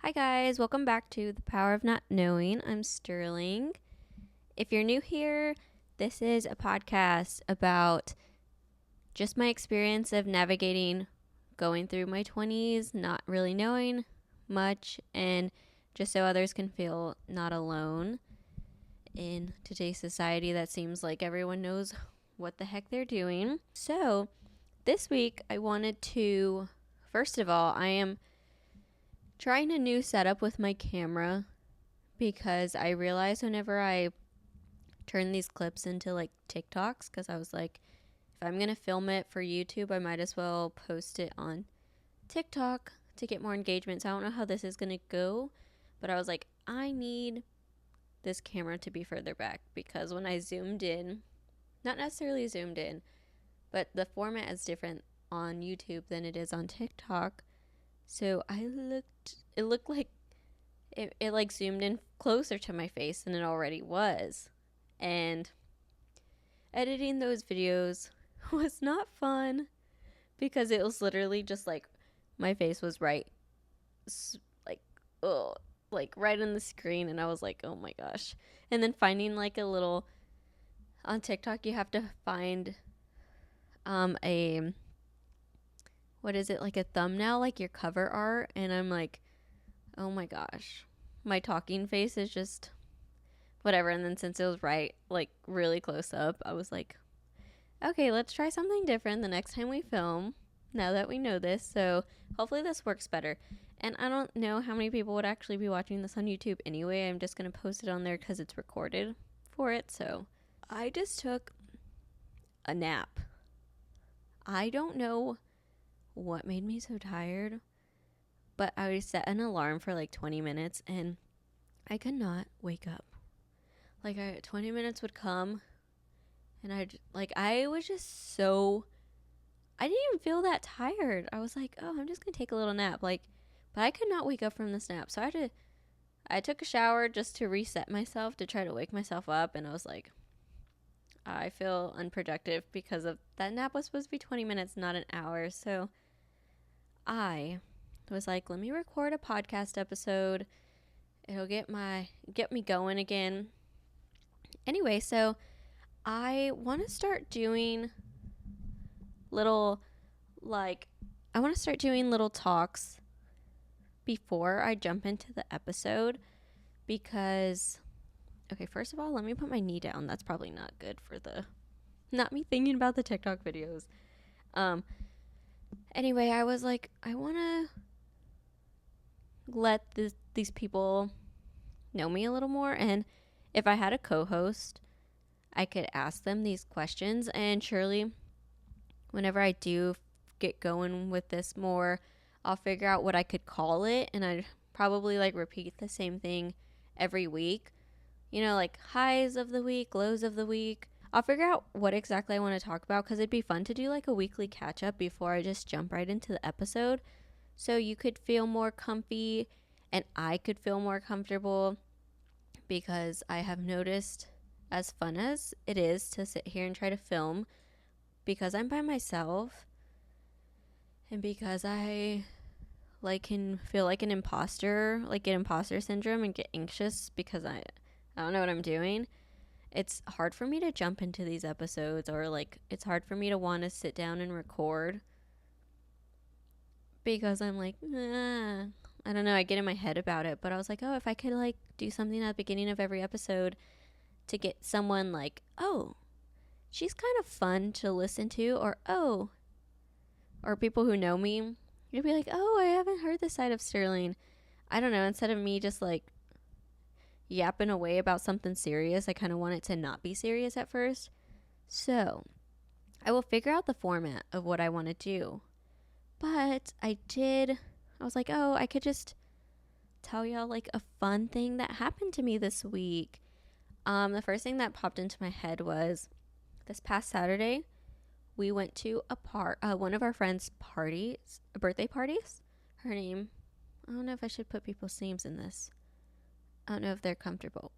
Hi, guys. Welcome back to The Power of Not Knowing. I'm Sterling. If you're new here, this is a podcast about just my experience of navigating going through my 20s, not really knowing much, and just so others can feel not alone in today's society that seems like everyone knows what the heck they're doing. So, this week I wanted to, first of all, I am trying a new setup with my camera because I realized whenever I turn these clips into like TikToks, because I was like, if I'm going to film it for YouTube, I might as well post it on TikTok to get more engagement. So I don't know how this is going to go, but I was like, I need this camera to be further back because when I zoomed in, not necessarily zoomed in, but the format is different on YouTube than it is on TikTok. So it looked like it like zoomed in closer to my face than it already was. And editing those videos was not fun because it was literally just like my face was like, oh, like right on the screen. And I was like, oh my gosh. And then finding like a little, on TikTok, you have to find a, what is it, like a thumbnail, like your cover art. And I'm like, oh my gosh, my talking face is just whatever. And then since it was right, like really close up, I was like, okay, let's try something different the next time we film, now that we know this. So hopefully this works better. And I don't know how many people would actually be watching this on YouTube anyway. I'm just going to post it on there because it's recorded for it. So I just took a nap. I don't know what made me so tired, but I set an alarm for like 20 minutes and I could not wake up. Like 20 minutes would come and I was just so, I didn't even feel that tired. I was like, oh, I'm just going to take a little nap. But I could not wake up from this nap. So I took a shower just to reset myself to try to wake myself up. And I was like, I feel unproductive because of that nap was supposed to be 20 minutes, not an hour. So I was like, let me record a podcast episode. It'll get me going again. Anyway, so I want to start doing little talks before I jump into the episode because, okay, first of all, let me put my knee down. That's probably not good for not me thinking about the TikTok videos. Anyway, I was like, I want to let these people know me a little more, and if I had a co-host, I could ask them these questions, and surely whenever I do get going with this more, I'll figure out what I could call it, and I'd probably like repeat the same thing every week. You know, like highs of the week, lows of the week. I'll figure out what exactly I want to talk about because it'd be fun to do like a weekly catch up before I just jump right into the episode. So you could feel more comfy and I could feel more comfortable because I have noticed, as fun as it is to sit here and try to film, because I'm by myself and because I can feel like an imposter, like get imposter syndrome and get anxious because I don't know what I'm doing. It's hard for me to jump into these episodes, or like it's hard for me to want to sit down and record because I'm like, I don't know, I get in my head about it. But I was like, oh, if I could like do something at the beginning of every episode to get someone like, oh, she's kind of fun to listen to, or people who know me, you'd be like, oh, I haven't heard this side of Sterling. I don't know, instead of me just like yapping away about something serious, I kind of want it to not be serious at first. So I will figure out the format of what I want to do. But I was like, oh, I could just tell y'all like a fun thing that happened to me this week. The first thing that popped into my head was this past Saturday, we went to one of our friends' parties, birthday parties. Her name, I don't know if I should put people's names in this. I don't know if they're comfortable.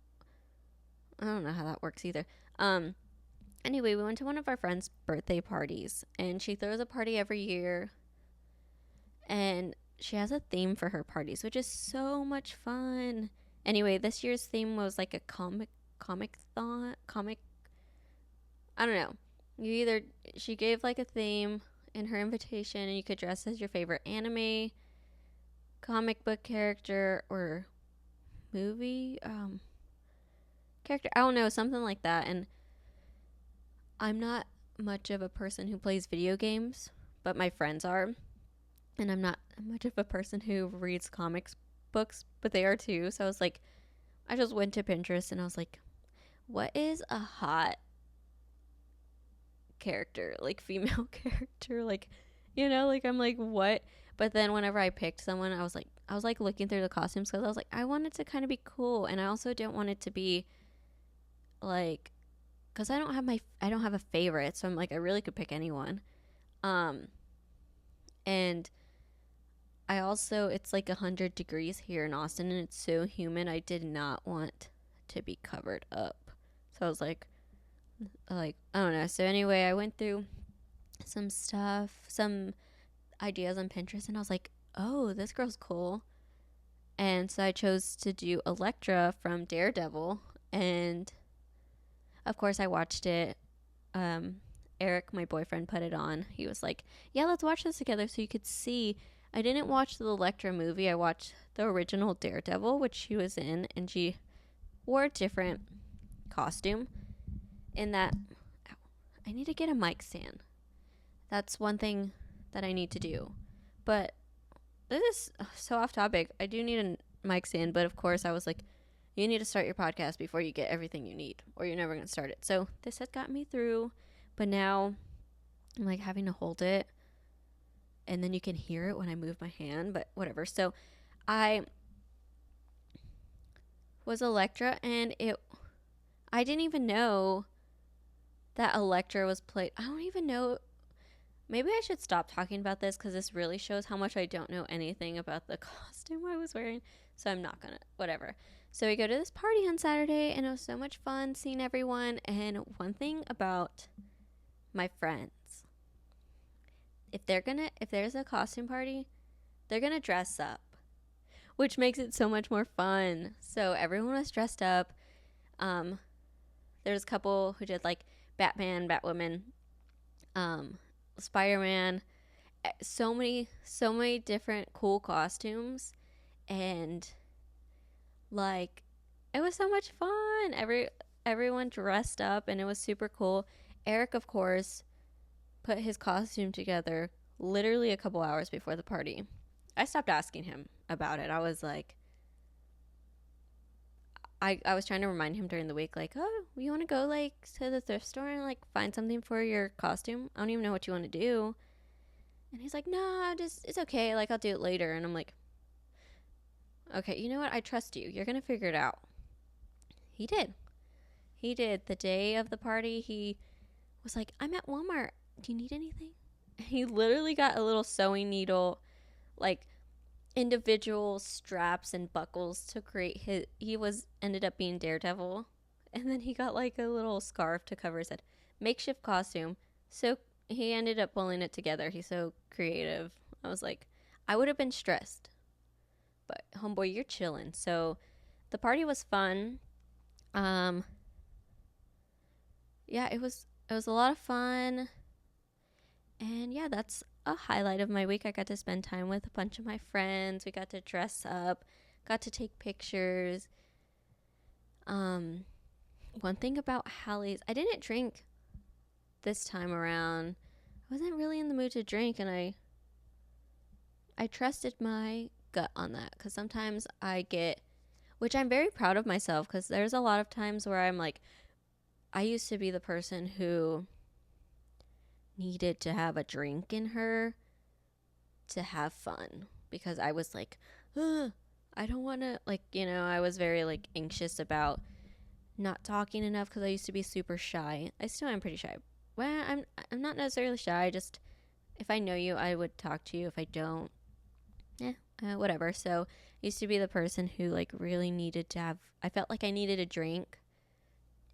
I don't know how that works either. Anyway, we went to one of our friends' birthday parties, and she throws a party every year, and she has a theme for her parties, which is so much fun. Anyway, this year's theme was like a comic thon comic. I don't know. She gave like a theme in her invitation, and you could dress as your favorite anime, comic book character, or movie character. I don't know, something like that. And I'm not much of a person who plays video games, but my friends are. And I'm not much of a person who reads comics books, but they are too. So I was like, I just went to Pinterest and I was like, what is a hot character, like female character, like, like I'm like, what? But then whenever I picked someone, I was like looking through the costumes because I was like, I want it to kind of be cool, and I also don't want it to be like, because I don't have a favorite, so I'm like, I really could pick anyone. And I also, it's like 100 degrees here in Austin, and it's so humid. I did not want to be covered up, so I was like I don't know. So anyway, I went through some stuff, some ideas on Pinterest, and I was like, oh, this girl's cool. And so I chose to do Elektra from Daredevil, and of course I watched it. Eric, my boyfriend, put it on. He was like, yeah, let's watch this together so you could see. I didn't watch the Elektra movie. I watched the original Daredevil, which she was in, and she wore a different costume in that. Ow, I need to get a mic stand. That's one thing that I need to do. But this is so off topic. I do need a mic stand, but of course I was like, you need to start your podcast before you get everything you need, or you're never going to start it. So this has got me through, but now I'm like having to hold it, and then you can hear it when I move my hand, but whatever. So I was Elektra, and I didn't even know that Elektra was played. I don't even know. Maybe I should stop talking about this because this really shows how much I don't know anything about the costume I was wearing. So I'm not gonna, whatever. So we go to this party on Saturday, and it was so much fun seeing everyone. And one thing about my friends, if there's a costume party, they're gonna dress up, which makes it so much more fun. So everyone was dressed up. There's a couple who did like Batman, Batwoman, Spider-Man, so many different cool costumes, and like it was so much fun. Everyone dressed up, and it was super cool. Eric, of course, put his costume together literally a couple hours before the party. I stopped asking him about it. I was like, I was trying to remind him during the week, like, oh, you want to go like to the thrift store and like find something for your costume? I don't even know what you want to do. And he's like, nah, it's okay. Like, I'll do it later. And I'm like, okay, you know what? I trust you. You're going to figure it out. He did. The day of the party, he was like, I'm at Walmart. Do you need anything? And he literally got a little sewing needle, like individual straps and buckles to create ended up being Daredevil. And then he got like a little scarf to cover his head. Makeshift costume. So he ended up pulling it together. He's so creative. I was like, I would have been stressed, but homeboy, you're chilling. So the party was fun. Yeah, it was a lot of fun. And yeah, that's a highlight of my week. I got to spend time with a bunch of my friends. We got to dress up, got to take pictures. One thing about Hallie's, I didn't drink this time around. I wasn't really in the mood to drink, and I trusted my gut on that, because sometimes I get, which I'm very proud of myself, because there's a lot of times where I'm like, I used to be the person who needed to have a drink in her to have fun, because I was like, I don't want to, like, I was very like anxious about not talking enough, because I used to be super shy. I still am pretty shy. Well, I'm not necessarily shy, just if I know you, I would talk to you. If I don't, whatever. So I used to be the person who like really needed to have, I felt like I needed a drink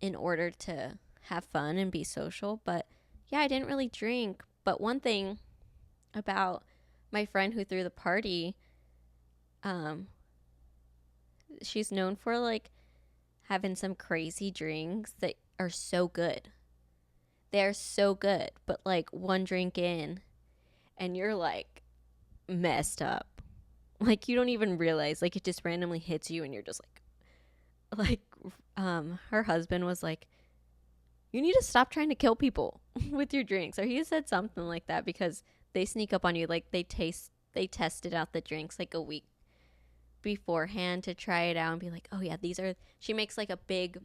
in order to have fun and be social. But yeah, I didn't really drink. But one thing about my friend who threw the party, Um, she's known for like having some crazy drinks that are so good. They're so good, but like one drink in, and you're like messed up. Like you don't even realize. Like it just randomly hits you, and you're just like, her husband was like, "You need to stop trying to kill people with your drinks," or he said something like that because they sneak up on you. Like they tested out the drinks like a week beforehand to try it out and be like, oh yeah, these are. She makes like a big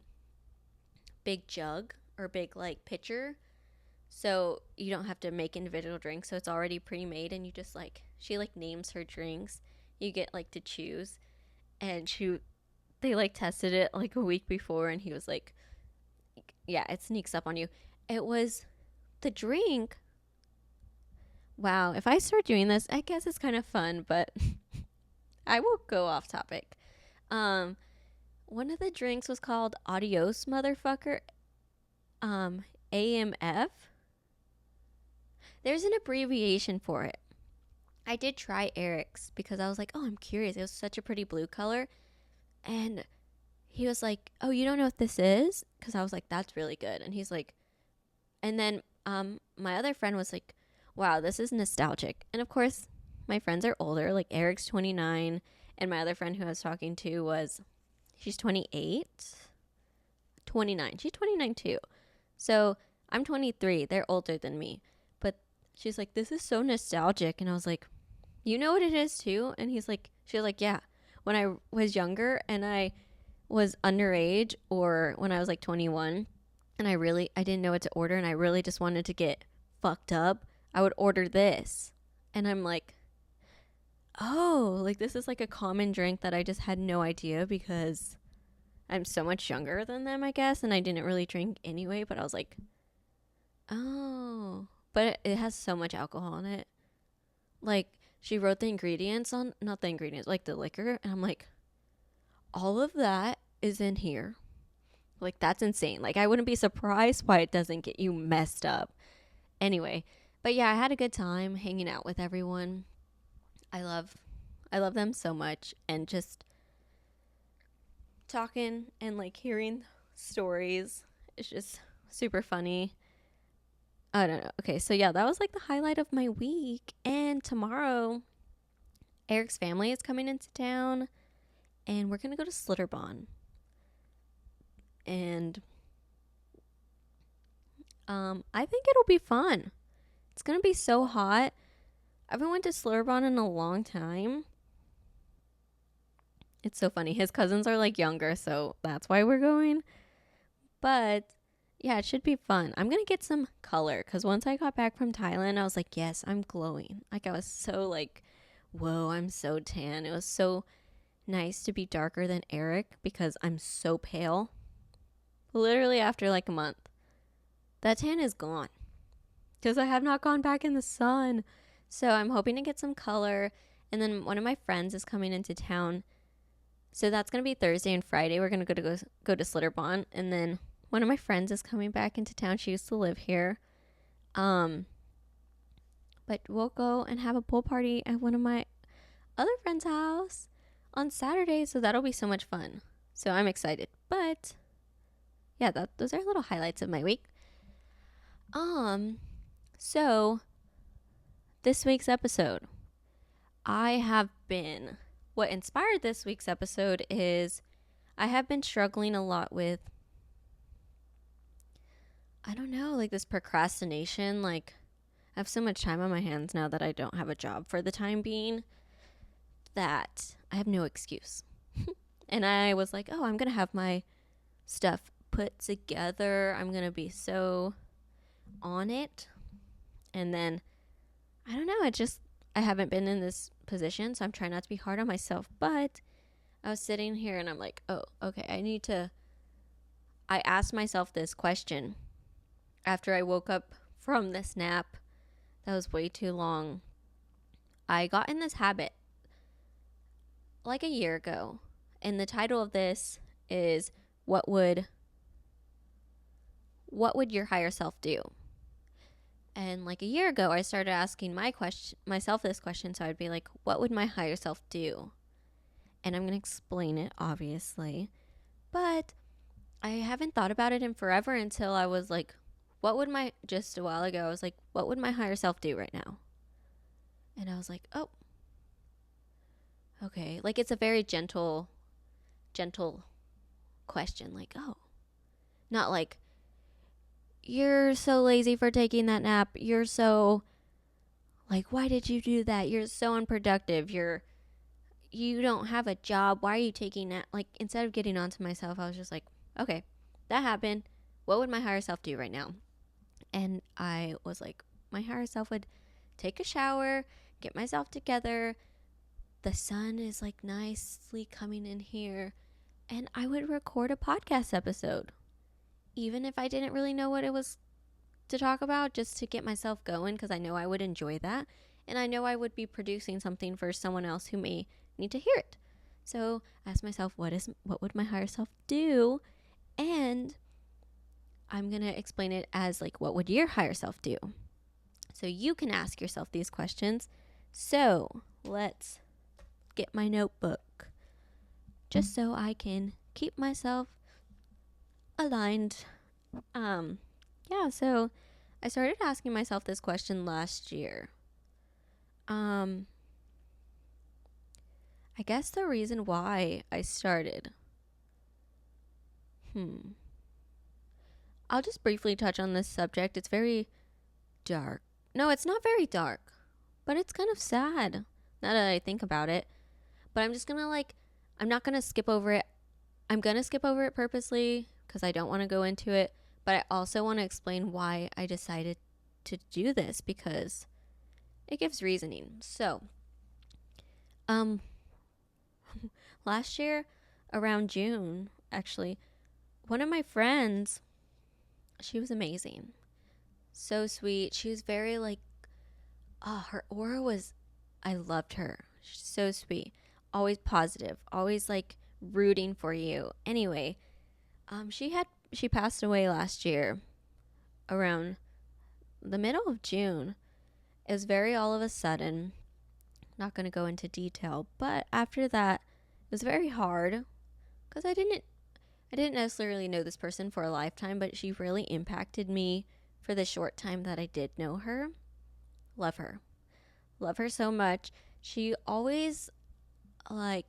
jug or big like pitcher, so you don't have to make individual drinks. So it's already pre-made, and you just like she like names her drinks. You get like to choose, and they like tested it like a week before, and he was like, yeah, it sneaks up on you. It was the drink. Wow, if I start doing this, I guess it's kind of fun, but I will go off topic. One of the drinks was called Adios Motherfucker. AMF. There's an abbreviation for it. I did try Eric's because I was like, oh, I'm curious. It was such a pretty blue color. And he was like, oh, you don't know what this is? Because I was like, that's really good. And he's like, and then my other friend was like, wow, this is nostalgic. And of course, my friends are older. Like Eric's 29. And my other friend who I was talking to she's 28. 29. She's 29 too. So I'm 23. They're older than me. But she's like, this is so nostalgic. And I was like, you know what it is too? And she was like, yeah. When I was younger and I was underage, or when I was like 21 and I didn't know what to order and I really just wanted to get fucked up, I would order this. And I'm like, oh, like this is like a common drink that I just had no idea because I'm so much younger than them, I guess, and I didn't really drink anyway, but I was like, oh. But it has so much alcohol in it. Like, she wrote the ingredients on, not the ingredients, like the liquor, and I'm like, all of that is in here. Like, that's insane. Like, I wouldn't be surprised why it doesn't get you messed up. Anyway, but yeah, I had a good time hanging out with everyone. I love them so much, and just talking and like hearing stories. It's just super funny. I don't know. Okay, so yeah, that was like the highlight of my week. And tomorrow, Eric's family is coming into town, and we're gonna go to Slitterbahn. And I think it'll be fun. It's gonna be so hot. I haven't went to Slitterbahn in a long time. It's so funny. His cousins are like younger, so that's why we're going. But yeah, it should be fun. I'm going to get some color because once I got back from Thailand, I was like, yes, I'm glowing. Like I was so like, whoa, I'm so tan. It was so nice to be darker than Eric because I'm so pale. Literally after like a month, that tan is gone because I have not gone back in the sun. So I'm hoping to get some color. And then one of my friends is coming into town. So that's going to be Thursday and Friday. We're going to go to Slitterbahn. And then one of my friends is coming back into town. She used to live here. But we'll go and have a pool party at one of my other friends' house on Saturday. So that'll be so much fun. So I'm excited. But yeah, those are little highlights of my week. So this week's episode, what inspired this week's episode is I have been struggling a lot with, I don't know, like this procrastination. Like I have so much time on my hands now that I don't have a job for the time being that I have no excuse. And I was like, oh, I'm going to have my stuff put together. I'm going to be so on it. And then, I don't know, I haven't been in this position, so I'm trying not to be hard on myself. But I was sitting here and I'm like, oh, okay, I asked myself this question after I woke up from this nap that was way too long. I got in this habit like a year ago, and the title of this is what would your higher self do? And like a year ago, I started asking myself this question. So I'd be like, what would my higher self do? and I'm going to explain it, obviously. But I haven't thought about it in forever until I was like, just a while ago, I was like, what would my higher self do right now? And I was like, oh, okay. Like, it's a very gentle question. Like, oh, not like, you're so lazy for taking that nap. You're so, like, why did you do that? You're so unproductive. You don't have a job. Why are you taking that? Like, instead of getting onto myself, I was just like, okay, that happened. What would my higher self do right now? And I was like, my higher self would take a shower, get myself together. The sun is like nicely coming in here. And I would record a podcast episode. Even if I didn't really know what it was to talk about, just to get myself going, because I know I would enjoy that. And I know I would be producing something for someone else who may need to hear it. So I asked myself, what would my higher self do? And I'm going to explain it as like, what would your higher self do? So you can ask yourself these questions. So let's get my notebook just so I can keep myself aligned. So I started asking myself this question last year. I guess the reason why I started. I'll just briefly touch on this subject. It's very dark. No, it's not very dark, but it's kind of sad now that I think about it. But I'm just gonna I'm not gonna skip over it. I'm gonna skip over it purposely because I don't want to go into it. But I also want to explain why I decided to do this, because it gives reasoning. So, last year around June, actually, one of my friends, she was amazing. So sweet. She was very her aura was, I loved her. She's so sweet. Always positive. Always rooting for you. Anyway, she passed away last year around the middle of June. It was very all of a sudden. Not going to go into detail, but after that, it was very hard because I didn't necessarily know this person for a lifetime, but she really impacted me for the short time that I did know her. Love her. Love her so much. She always, I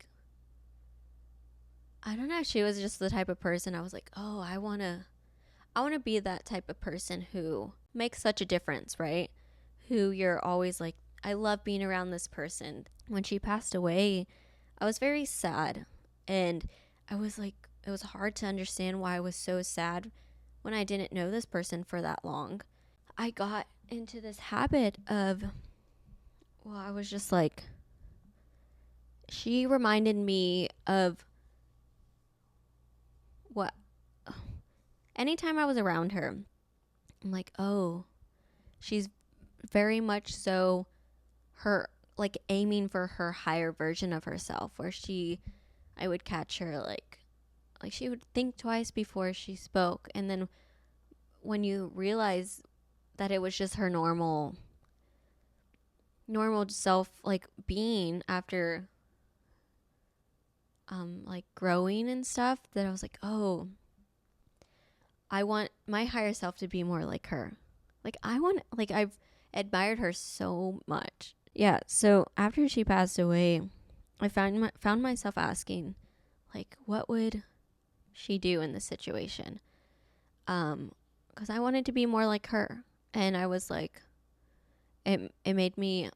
don't know, she was just the type of person I was like, oh, I want to be that type of person who makes such a difference, right? Who you're always like, I love being around this person. When she passed away, I was very sad, and I was like, it was hard to understand why I was so sad when I didn't know this person for that long. I got into this habit of, I was just like, she reminded me of what, anytime I was around her, I'm like, oh, she's very much so aiming for her higher version of herself, where I would catch her like she would think twice before she spoke. And then when you realize that it was just her normal self, being after growing and stuff, that I was like, oh, I want my higher self to be more like her. I've admired her so much. Yeah, so after she passed away, I found myself asking, what would she do in this situation? Because I wanted to be more like her. And I was like, it made me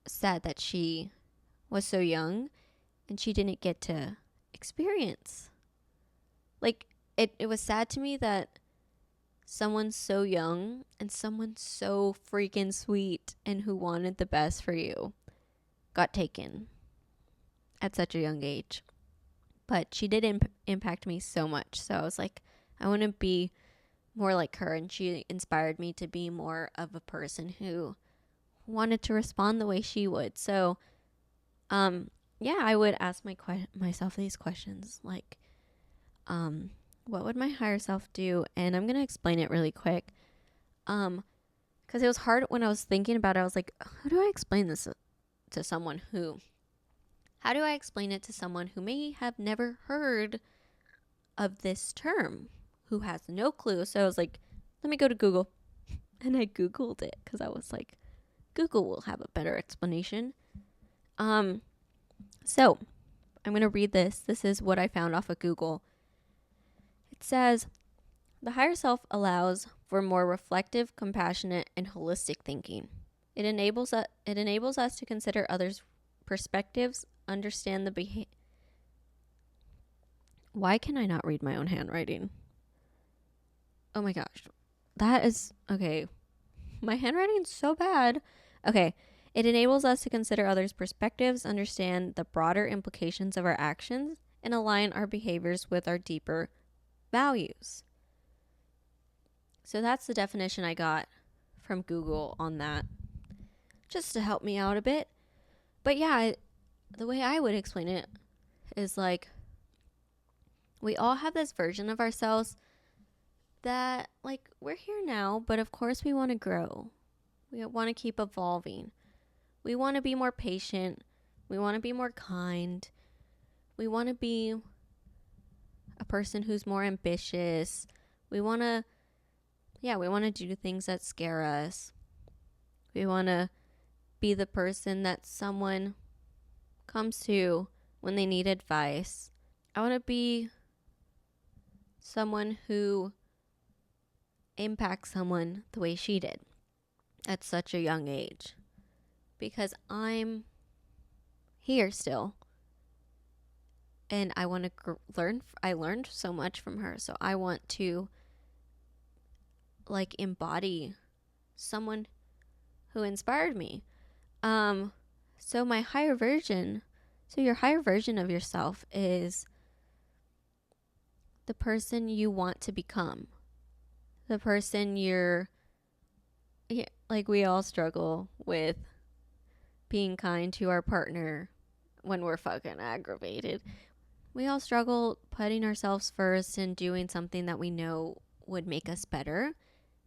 sad that she was so young and she didn't get to experience. It was sad to me that someone so young and someone so freaking sweet and who wanted the best for you got taken at such a young age. But she did impact me so much. So I was like, I want to be more like her. And she inspired me to be more of a person who wanted to respond the way she would. So, I would ask myself these questions. What would my higher self do? And I'm going to explain it really quick. Because it was hard when I was thinking about it. I was like, how do I explain this to someone who how do I explain it to someone who may have never heard of this term, who has no clue? So I was like, let me go to Google. And I Googled it because I was like, Google will have a better explanation. So I'm going to read this. This is what I found off of Google. It says, the higher self allows for more reflective, compassionate, and holistic thinking. It enables us to consider others' perspectives, understand the behavior. Why can I not read my own handwriting? Oh my gosh. That is, okay. My handwriting's so bad. Okay. It enables us to consider others' perspectives, understand the broader implications of our actions, and align our behaviors with our deeper values. So that's the definition I got from Google on that, just to help me out a bit. But yeah, the way I would explain it is like, we all have this version of ourselves that, like, we're here now, but of course we want to grow. We want to keep evolving. We want to be more patient. We want to be more kind. We want to be a person who's more ambitious. We want to do things that scare us. We want to be the person that someone comes to when they need advice. I want to be someone who impacts someone the way she did at such a young age. Because I'm here still. And I want to learn. I learned so much from her. So I want to like embody someone who inspired me. So my higher version, so your higher version of yourself is the person you want to become. The person like we all struggle with being kind to our partner when we're fucking aggravated. We all struggle putting ourselves first and doing something that we know would make us better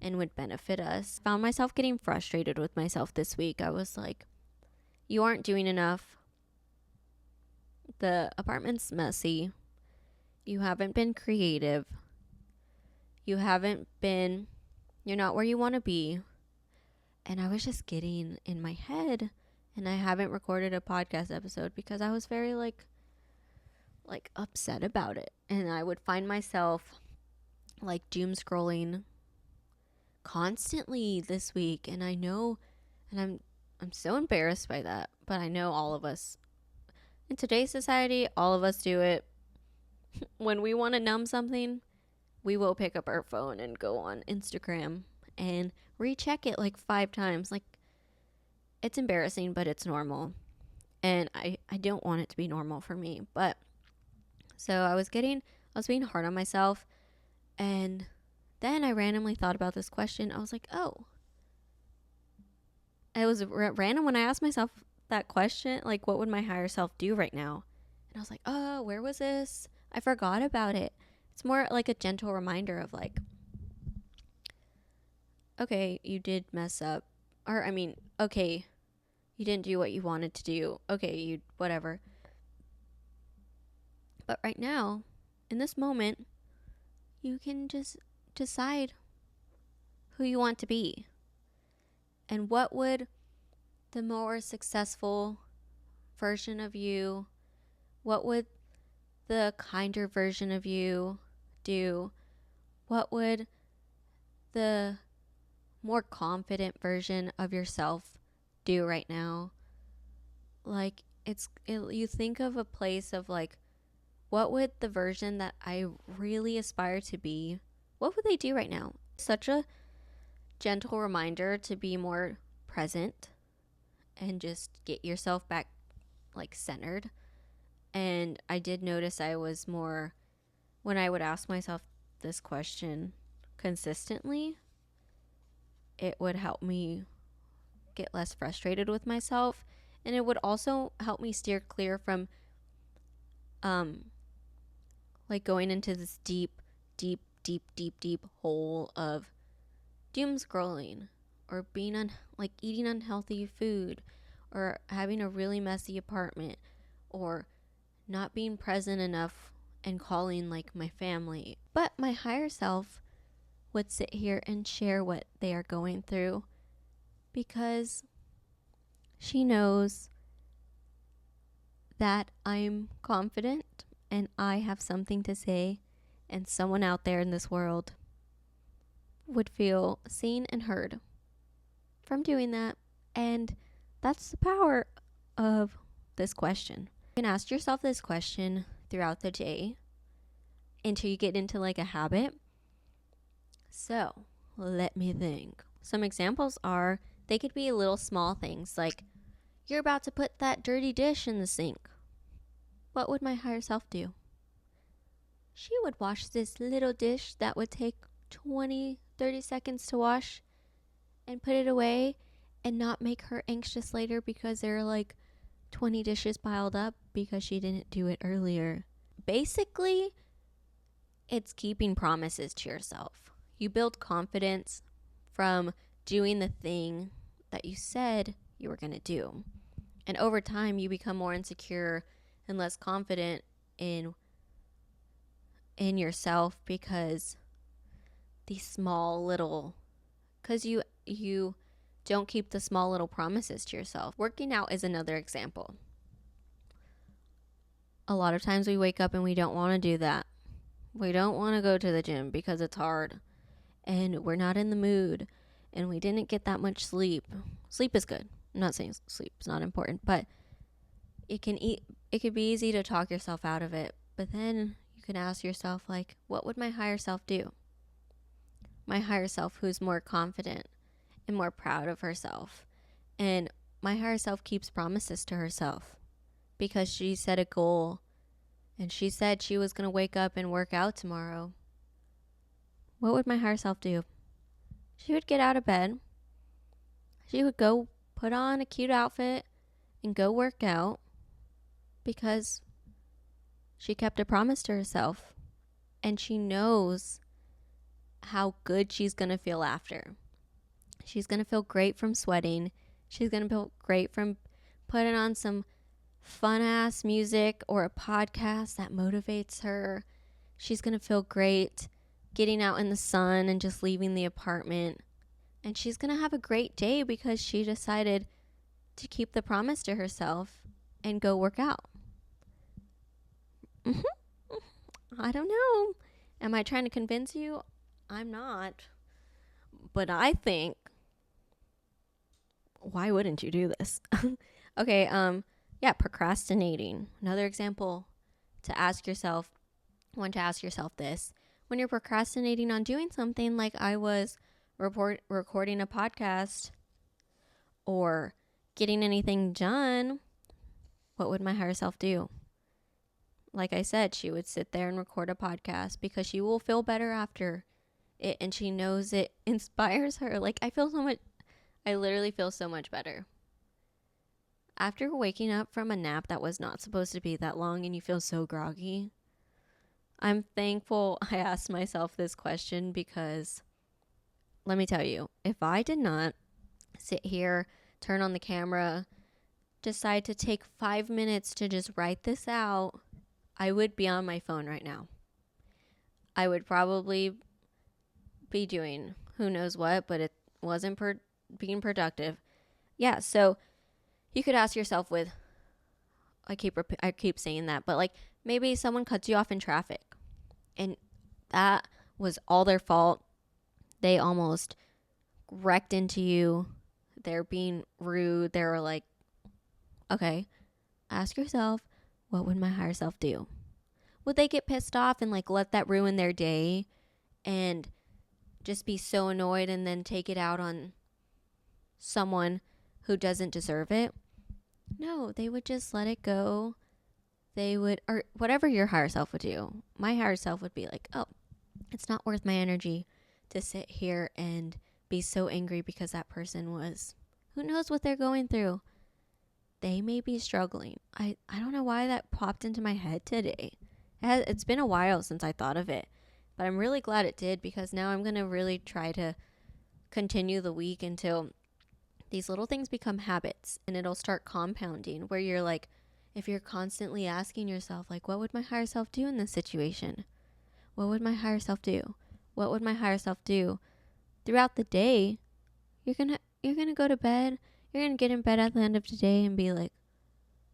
and would benefit us. Found myself getting frustrated with myself this week. I was like, you aren't doing enough. The apartment's messy. You haven't been creative. You're not where you want to be. And I was just getting in my head. And I haven't recorded a podcast episode because I was very like upset about it. And I would find myself like doom scrolling constantly this week. And I know, and I'm so embarrassed by that, but I know all of us in today's society, all of us do it. When we want to numb something, we will pick up our phone and go on Instagram and recheck it like 5 times. Like, it's embarrassing, but it's normal. And I don't want it to be normal for me. But so I was being hard on myself. And then I randomly thought about this question. I was like, oh. It was random when I asked myself that question. Like, what would my higher self do right now? And I was like, oh, where was this? I forgot about it. It's more like a gentle reminder of like, okay, you did mess up. Or, I mean, okay, you didn't do what you wanted to do. Okay, whatever. But right now, in this moment, you can just decide who you want to be. And what would the more successful version of you, what would the kinder version of you do? What would the more confident version of yourself do right now? Like, you think of a place of like, what would the version that I really aspire to be, what would they do right now? Such a gentle reminder to be more present and just get yourself back like centered. And I did notice I was more, when I would ask myself this question consistently, it would help me get less frustrated with myself. And it would also help me steer clear from like going into this deep hole of doom scrolling or being like eating unhealthy food or having a really messy apartment or not being present enough and calling like my family. But my higher self would sit here and share what they are going through because she knows that I'm confident and I have something to say, and someone out there in this world would feel seen and heard from doing that. And that's the power of this question. You can ask yourself this question throughout the day until you get into like a habit. So let me think. Some examples are, they could be little small things like, you're about to put that dirty dish in the sink. What would my higher self do? She would wash this little dish that would take 20, 30 seconds to wash and put it away and not make her anxious later because there are like 20 dishes piled up because she didn't do it earlier. Basically, it's keeping promises to yourself. You build confidence from doing the thing that you said you were going to do. And over time, you become more insecure and less confident in yourself because these small little, because you don't keep the small little promises to yourself. Working out is another example. A lot of times we wake up and we don't want to do that. We don't want to go to the gym because it's hard and we're not in the mood and we didn't get that much sleep. Sleep is good. I'm not saying sleep is not important, but it could be easy to talk yourself out of it. But then you can ask yourself, like, what would my higher self do? My higher self who's more confident and more proud of herself. And my higher self keeps promises to herself because she set a goal and she said she was going to wake up and work out tomorrow. What would my higher self do? She would get out of bed. She would go put on a cute outfit and go work out because she kept a promise to herself and she knows how good she's going to feel after. She's going to feel great from sweating. She's going to feel great from putting on some fun-ass music or a podcast that motivates her. She's going to feel great getting out in the sun and just leaving the apartment. And she's going to have a great day because she decided to keep the promise to herself and go work out. I don't know. Am I trying to convince you? I'm not. But I think, why wouldn't you do this? Okay, procrastinating. Another example to ask yourself this. When you're procrastinating on doing something, like I was recording a podcast or getting anything done, what would my higher self do? Like I said, she would sit there and record a podcast because she will feel better after it and she knows it inspires her. Like I literally feel so much better. After waking up from a nap that was not supposed to be that long and you feel so groggy, I'm thankful I asked myself this question because let me tell you, if I did not sit here, turn on the camera, decide to take 5 minutes to just write this out, I would be on my phone right now. I would probably be doing who knows what, but it wasn't being productive. Yeah, so you could ask yourself with, I keep saying that, but like maybe someone cuts you off in traffic and that was all their fault. They almost wrecked into you. They're being rude. They're like, okay, ask yourself, what would my higher self do? Would they get pissed off and like let that ruin their day and just be so annoyed and then take it out on someone who doesn't deserve it? No, they would just let it go. They would, or whatever your higher self would do. My higher self would be like, oh, it's not worth my energy to sit here and be so angry because that person was, who knows what they're going through. They may be struggling. I don't know why that popped into my head today. It's been a while since I thought of it, but I'm really glad it did because now I'm going to really try to continue the week until these little things become habits and it'll start compounding where you're like, if you're constantly asking yourself, like, what would my higher self do in this situation? What would my higher self do? What would my higher self do? Throughout the day, you're gonna go to bed. You're gonna get in bed at the end of the day and be like,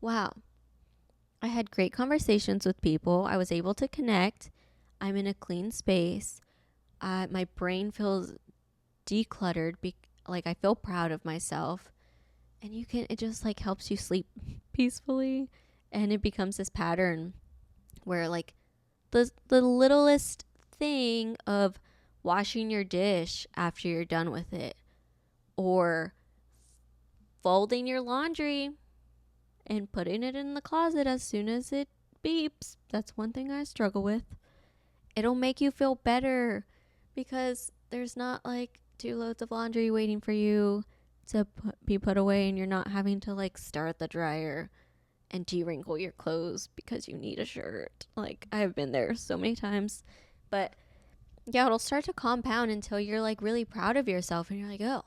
wow, I had great conversations with people. I was able to connect. I'm in a clean space. My brain feels decluttered. Like I feel proud of myself. And it just like helps you sleep peacefully. And it becomes this pattern where like the littlest thing of washing your dish after you're done with it, or folding your laundry and putting it in the closet as soon as it beeps. That's one thing I struggle with. It'll make you feel better because there's not like 2 loads of laundry waiting for you to be put away, and you're not having to like start the dryer and de-wrinkle your clothes because you need a shirt. Like, I've been there so many times. But yeah, it'll start to compound until you're like really proud of yourself and you're like, oh,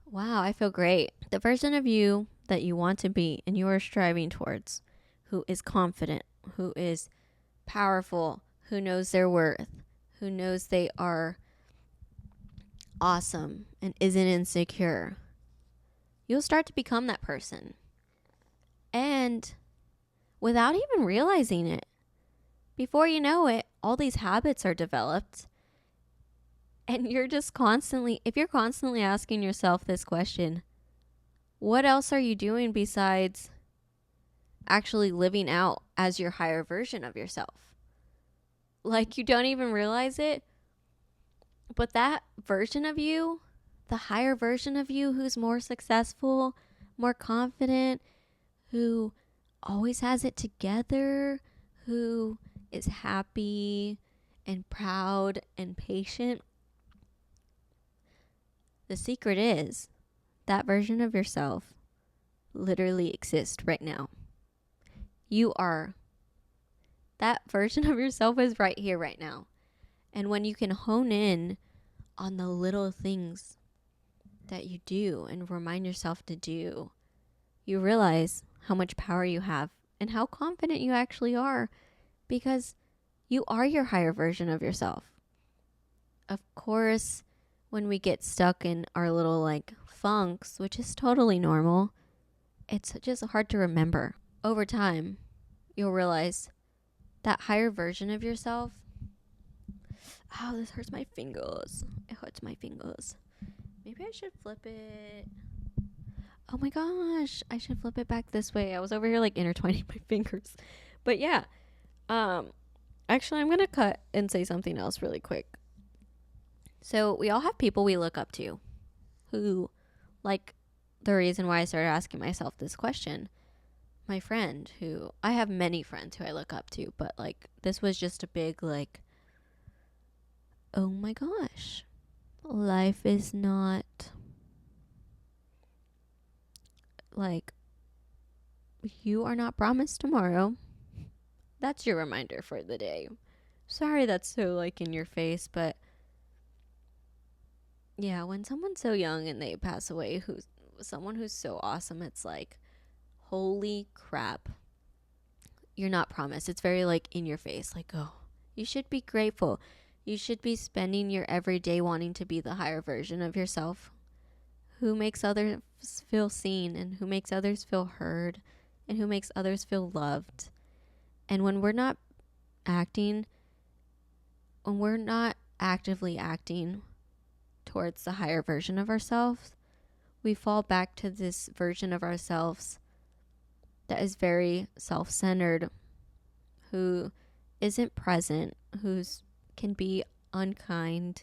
wow, I feel great. The version of you that you want to be and you are striving towards, who is confident, who is powerful, who knows their worth, who knows they are awesome and isn't insecure, you'll start to become that person. And without even realizing it, before you know it, all these habits are developed. And you're just if you're constantly asking yourself this question, what else are you doing besides actually living out as your higher version of yourself? Like, you don't even realize it, but that version of you, the higher version of you who's more successful, more confident, who always has it together, who is happy and proud and patient. The secret is that version of yourself literally exists right now. That version of yourself is right here, right now. And when you can hone in on the little things that you do and remind yourself to do, you realize how much power you have and how confident you actually are, because you are your higher version of yourself. Of course, when we get stuck in our little like funks, which is totally normal, it's just hard to remember. Over time, you'll realize that higher version of yourself. Oh, this hurts my fingers. It hurts my fingers. Maybe I should flip it. Oh my gosh, I should flip it back this way. I was over here like intertwining my fingers. But yeah, actually I'm going to cut and say something else really quick. So we all have people we look up to who, like the reason why I started asking myself this question, my friend who, I have many friends who I look up to, but like this was just a big like, oh my gosh, life is not like, you are not promised tomorrow. That's your reminder for the day. Sorry that's so like in your face, but yeah, when someone's so young and they pass away, who's someone who's so awesome, it's like, holy crap, you're not promised. It's very like in your face, like, oh, you should be grateful. You should be spending your everyday wanting to be the higher version of yourself, who makes others feel seen and who makes others feel heard and who makes others feel loved. And when we're not actively acting towards the higher version of ourselves, we fall back to this version of ourselves that is very self-centered, who isn't present, who can be unkind,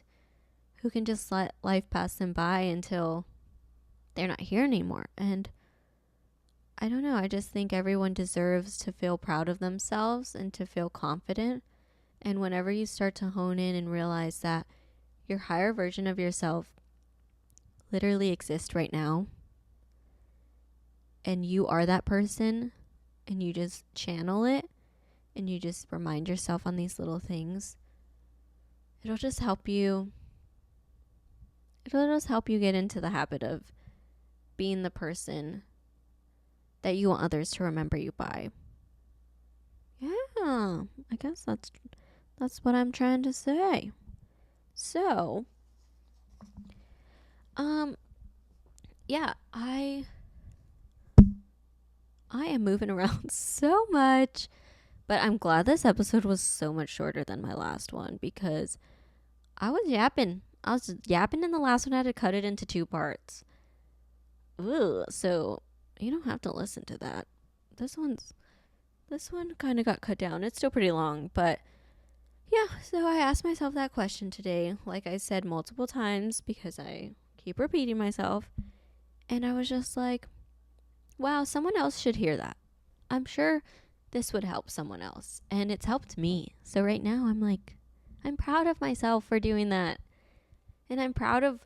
who can just let life pass them by until they're not here anymore. And I don't know, I just think everyone deserves to feel proud of themselves and to feel confident. And whenever you start to hone in and realize that your higher version of yourself literally exists right now, and you are that person, and you just channel it, and you just remind yourself on these little things, it'll just help you get into the habit of being the person that you want others to remember you by. Yeah, I guess that's what I'm trying to say. So, yeah, I am moving around so much, but I'm glad this episode was so much shorter than my last one because I was yapping. I was yapping in the last one. I had to cut it into 2 parts. Ugh, so you don't have to listen to that. This one kind of got cut down. It's still pretty long, but yeah, so I asked myself that question today, like I said multiple times because I keep repeating myself. And I was just like, wow, someone else should hear that. I'm sure this would help someone else. And it's helped me. So right now I'm like, I'm proud of myself for doing that. And I'm proud of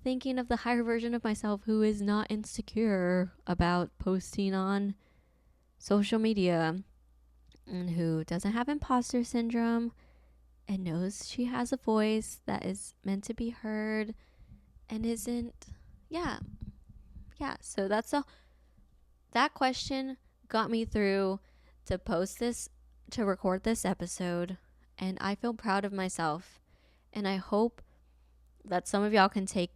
thinking of the higher version of myself who is not insecure about posting on social media and who doesn't have imposter syndrome and knows she has a voice that is meant to be heard and isn't. Yeah, so that question got me through to record this episode, and I feel proud of myself, and I hope that some of y'all can take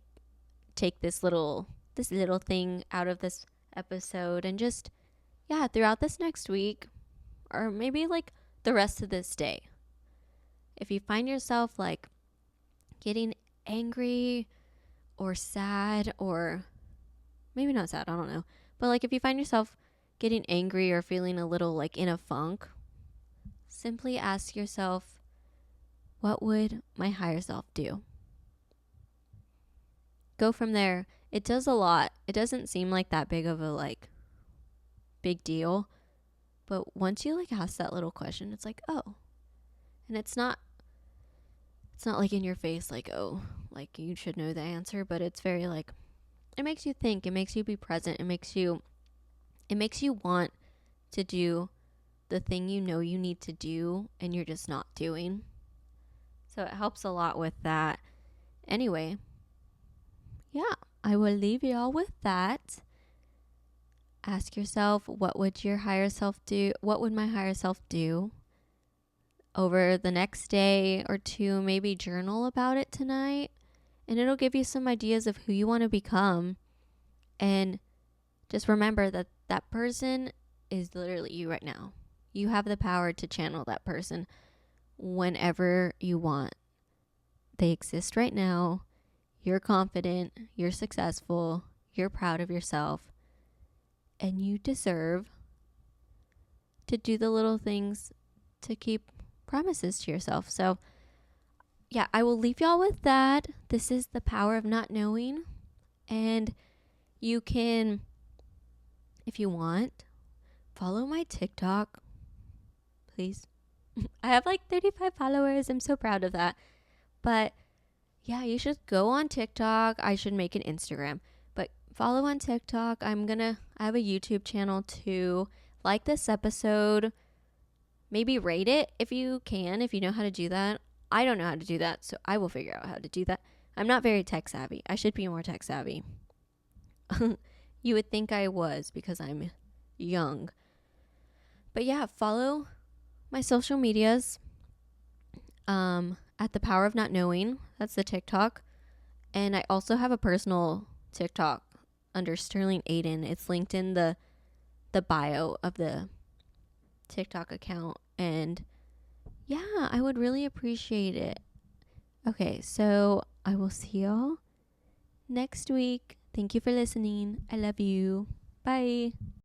this little thing out of this episode and just throughout this next week or maybe like the rest of this day. If you find yourself like getting angry or sad, or maybe not sad, I don't know. But like if you find yourself getting angry or feeling a little like in a funk, simply ask yourself, what would my higher self do? Go from there. It does a lot. It doesn't seem like that big of a like big deal. But once you like ask that little question, it's like, oh. And it's not like in your face, like, oh, like you should know the answer, but it's very like, it makes you think, it makes you be present, it makes you want to do the thing you know you need to do and you're just not doing. So it helps a lot with that. Anyway, yeah, I will leave y'all with that. Ask yourself, what would your higher self do? What would my higher self do? Over the next day or two, maybe journal about it tonight, and it'll give you some ideas of who you want to become. And just remember that that person is literally you right now. You have the power to channel that person whenever you want. They exist right now. You're confident, you're successful, you're proud of yourself, and you deserve to do the little things to keep promises to yourself. So yeah, I will leave y'all with that. This is the power of not knowing. And you can, if you want, follow my TikTok, please. I have like 35 followers. I'm so proud of that. But yeah, you should go on TikTok. I should make an Instagram, but follow on TikTok. I have a YouTube channel too. Like this episode. Maybe rate it if you can, if you know how to do that. I don't know how to do that, so I will figure out how to do that. I'm not very tech savvy. I should be more tech savvy. You would think I was because I'm young. But yeah, follow my social medias at The Power of Not Knowing. That's the TikTok. And I also have a personal TikTok under Sterling Aiden. It's linked in the bio of the TikTok account. And yeah, I would really appreciate it. Okay, so I will see y'all next week. Thank you for listening. I love you. Bye.